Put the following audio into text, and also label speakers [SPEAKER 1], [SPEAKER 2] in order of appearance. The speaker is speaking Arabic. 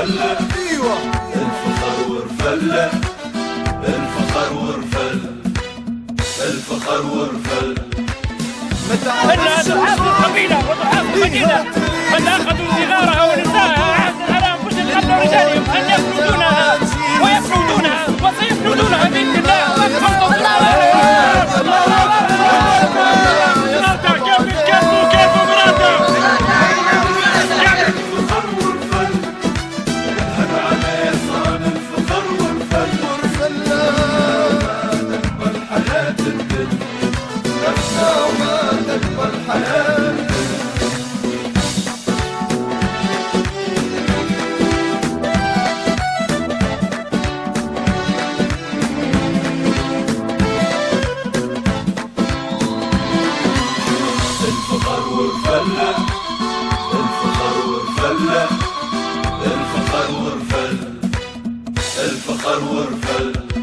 [SPEAKER 1] ورفلة. ايوه الفخر ورفلة، الفخر ورفل، الفخر ورفل.
[SPEAKER 2] إنها تحافظ القبيلة وتحافظ المدينة، من أخذوا صغارها ونساءها على أنفسهم قبل رجالهم أن يفردونها ويفردونها وسيفردونها بإذن الله.
[SPEAKER 1] الفخر ورفلة، الفخر ورفلة، الفخر ورفل، الفخر ورفل.